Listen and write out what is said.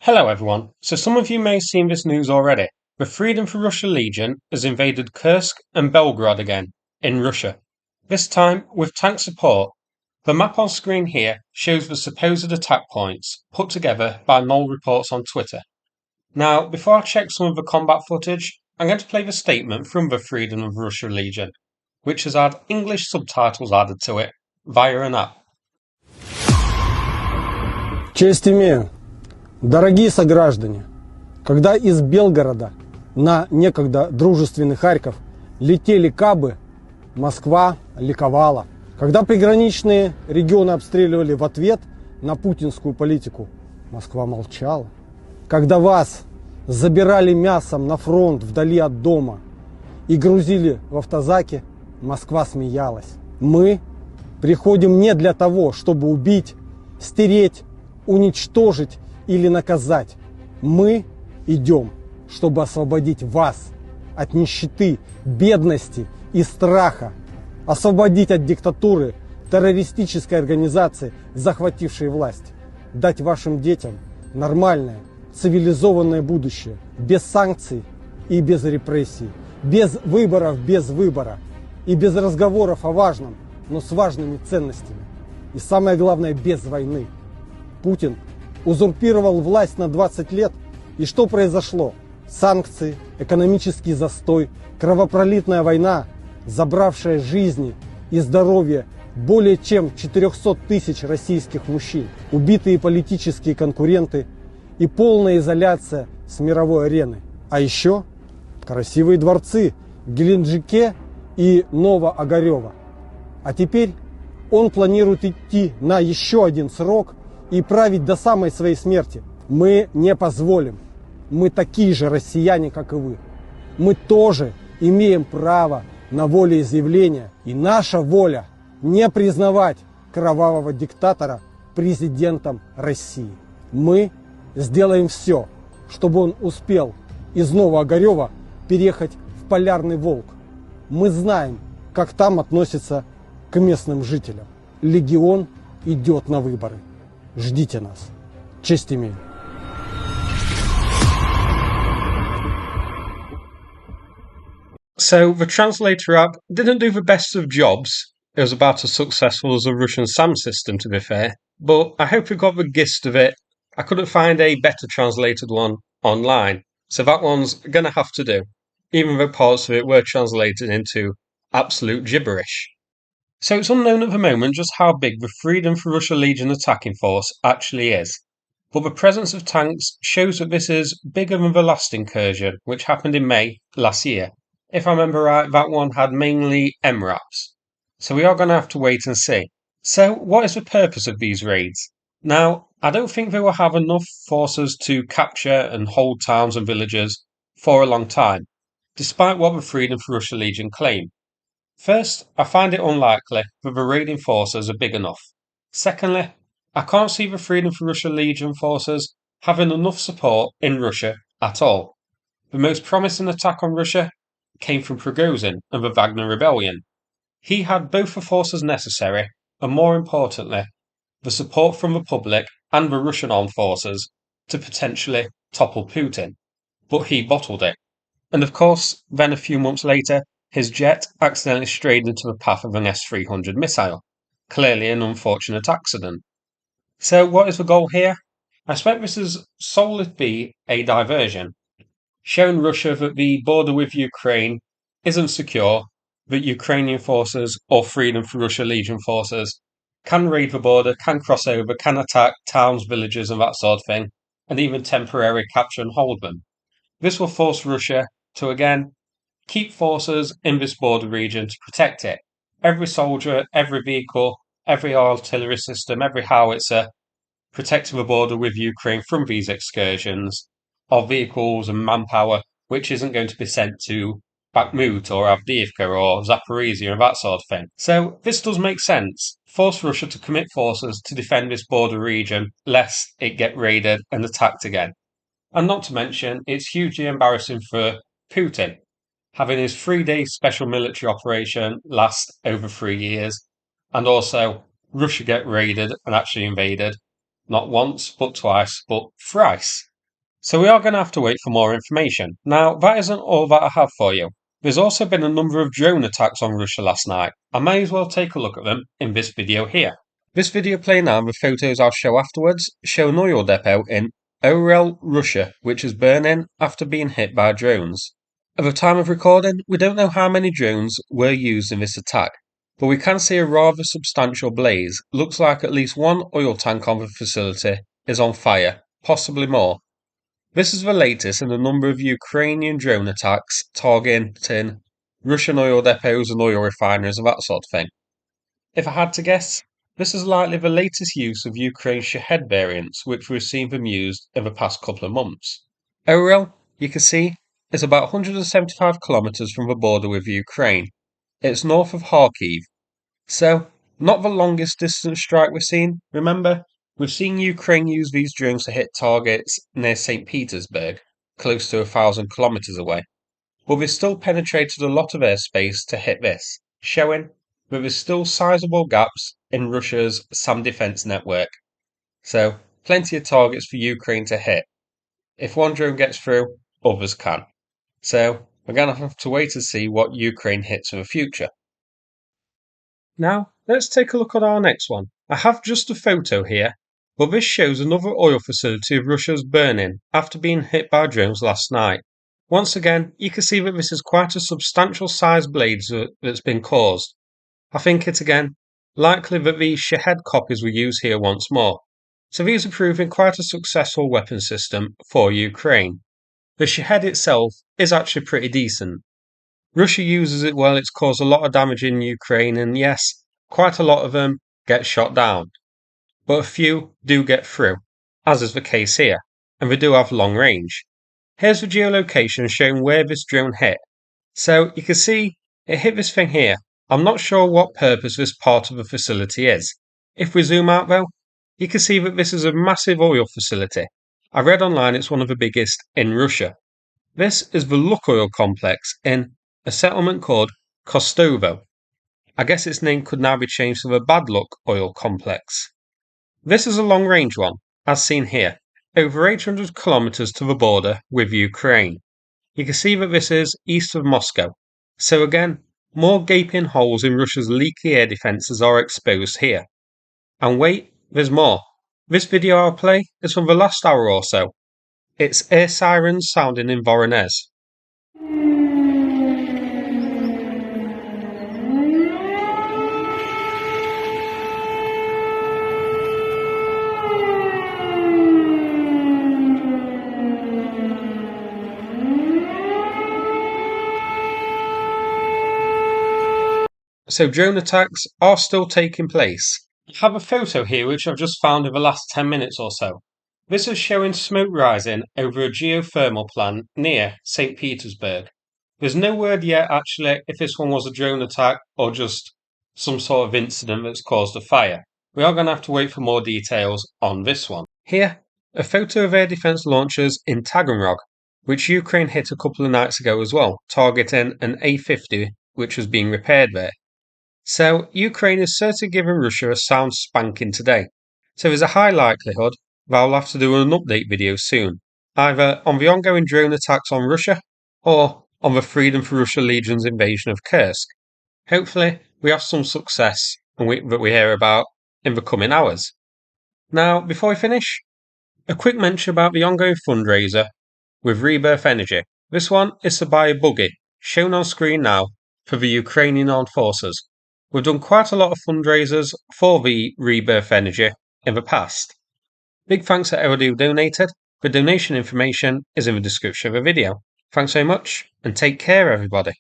Hello everyone. So some of you may have seen this news already. The Freedom for Russia Legion has invaded Kursk and Belgorod again, in Russia. This time with tank support. The map on screen here shows the supposed attack points, put together by Null Reports on Twitter. Now, before I check some of the combat footage, I'm going to play the statement from the Freedom of Russia Legion, which has had English subtitles added to it via an app. Честь имею. Дорогие сограждане, когда из Белгорода на некогда дружественный Харьков летели кабы, Москва ликовала. Когда приграничные регионы обстреливали в ответ на путинскую политику, Москва молчала. Когда вас забирали мясом на фронт вдали от дома и грузили в автозаки, Москва смеялась. Мы приходим не для того, чтобы убить, стереть, уничтожить или наказать. Мы идем, чтобы освободить вас от нищеты, бедности и страха, освободить от диктатуры террористической организации, захватившей власть, дать вашим детям нормальное, цивилизованное будущее, без санкций и без репрессий, без выборов, без выбора и без разговоров о важном, но с важными ценностями. И самое главное, без войны. Путин узурпировал власть на 20 лет. И что произошло? Санкции, экономический застой, кровопролитная война, забравшая жизни и здоровье более чем 400 тысяч российских мужчин, убитые политические конкуренты и полная изоляция с мировой арены. А еще красивые дворцы в Геленджике и Новоогарево. А теперь он планирует идти на еще один срок и править до самой своей смерти. Мы не позволим. Мы такие же россияне, как и вы. Мы тоже имеем право на волеизъявление. И наша воля не признавать кровавого диктатора президентом России. Мы сделаем все, чтобы он успел из Новоогарева переехать в Полярный Волк. Мы знаем, как там относятся к местным жителям. Легион идет на выборы. Ждите нас. Честь имею. So the translator app didn't do the best of jobs. It was about as successful as the Russian SAM system, to be fair. But I hope you got the gist of it. I couldn't find a better translated one online, so that one's gonna have to do, even though parts of it were translated into absolute gibberish. So it's unknown at the moment just how big the Freedom for Russia Legion attacking force actually is, but the presence of tanks shows that this is bigger than the last incursion, which happened in May last year. If I remember right, that one had mainly MRAPs, so we are going to have to wait and see. So what is the purpose of these raids? Now, I don't think they will have enough forces to capture and hold towns and villages for a long time, despite what the Freedom for Russia Legion claim. First, I find it unlikely that the raiding forces are big enough. Secondly, I can't see the Freedom for Russia Legion forces having enough support in Russia at all. The most promising attack on Russia came from Prigozhin and the Wagner Rebellion. He had both the forces necessary, and more importantly, the support from the public and the Russian armed forces to potentially topple Putin. But he bottled it. And of course, then a few months later, his jet accidentally strayed into the path of an S-300 missile. Clearly an unfortunate accident. So what is the goal here? I expect this is solely be a diversion, showing Russia that the border with Ukraine isn't secure, that Ukrainian forces or Freedom for Russia Legion forces can raid the border, can cross over, can attack towns, villages and that sort of thing, and even temporarily capture and hold them. This will force Russia to again keep forces in this border region to protect it. Every soldier, every vehicle, every artillery system, every howitzer protecting the border with Ukraine from these excursions of vehicles and manpower, which isn't going to be sent to Bakhmut or Avdiivka or Zaporizhia and that sort of thing. So this does make sense. Force Russia to commit forces to defend this border region lest it get raided and attacked again. And not to mention, it's hugely embarrassing for Putin, having his 3-day special military operation last over 3 years, and also Russia get raided and actually invaded, not once, but twice, but thrice. So we are going to have to wait for more information. Now, that isn't all that I have for you. There's also been a number of drone attacks on Russia last night. I may as well take a look at them in this video here. This video playing now, and the photos I'll show afterwards, show an oil depot in Orel, Russia, which is burning after being hit by drones. At the time of recording, we don't know how many drones were used in this attack, but we can see a rather substantial blaze. Looks like at least one oil tank on the facility is on fire, possibly more. This is the latest in a number of Ukrainian drone attacks targeting Russian oil depots and oil refineries and that sort of thing. If I had to guess, this is likely the latest use of Ukraine's Shahed variants, which we've seen them used in the past couple of months. Orel, you can see, is about 175 kilometres from the border with Ukraine. It's north of Kharkiv. So, not the longest distance strike we've seen. Remember, we've seen Ukraine use these drones to hit targets near St. Petersburg, close to 1,000 kilometres away. But they've still penetrated a lot of airspace to hit this, showing that there's still sizable gaps in Russia's SAM defence network. So, plenty of targets for Ukraine to hit. If one drone gets through, others can. So, we're going to have to wait to see what Ukraine hits in the future. Now, let's take a look at our next one. I have just a photo here, but this shows another oil facility of Russia's burning after being hit by drones last night. Once again, you can see that this is quite a substantial sized blaze that's been caused. I think it's again likely that these Shahed copies were used here once more. So these are proving quite a successful weapon system for Ukraine. The Shahed itself is actually pretty decent. Russia uses it well, it's caused a lot of damage in Ukraine, and yes, quite a lot of them get shot down. But a few do get through, as is the case here, and they do have long range. Here's the geolocation showing where this drone hit. So you can see it hit this thing here. I'm not sure what purpose this part of the facility is. If we zoom out though, you can see that this is a massive oil facility. I read online it's one of the biggest in Russia. This is the Lukoil complex in a settlement called Kostovo. I guess its name could now be changed to the Bad Luck Oil Complex. This is a long range one, as seen here, over 800 kilometres to the border with Ukraine. You can see that this is east of Moscow. So again, more gaping holes in Russia's leaky air defences are exposed here. And wait, there's more. This video I'll play is from the last hour or so. It's air sirens sounding in Voronezh. So drone attacks are still taking place. I have a photo here which I've just found in the last 10 minutes or so. This is showing smoke rising over a geothermal plant near St. Petersburg. There's no word yet actually if this one was a drone attack or just some sort of incident that's caused a fire. We are going to have to wait for more details on this one. Here, a photo of air defence launchers in Taganrog, which Ukraine hit a couple of nights ago as well, targeting an A-50 which was being repaired there. So, Ukraine is certainly giving Russia a sound spanking today. So there's a high likelihood that I'll have to do an update video soon, either on the ongoing drone attacks on Russia, or on the Freedom for Russia Legion's invasion of Kursk. Hopefully, we have some success that we hear about in the coming hours. Now, before we finish, a quick mention about the ongoing fundraiser with Rebirth Energy. This one is to buy a buggy, shown on screen now, for the Ukrainian Armed Forces. We've done quite a lot of fundraisers for the Rebirth Energy in the past. Big thanks to everybody who donated. The donation information is in the description of the video. Thanks very much, and take care everybody.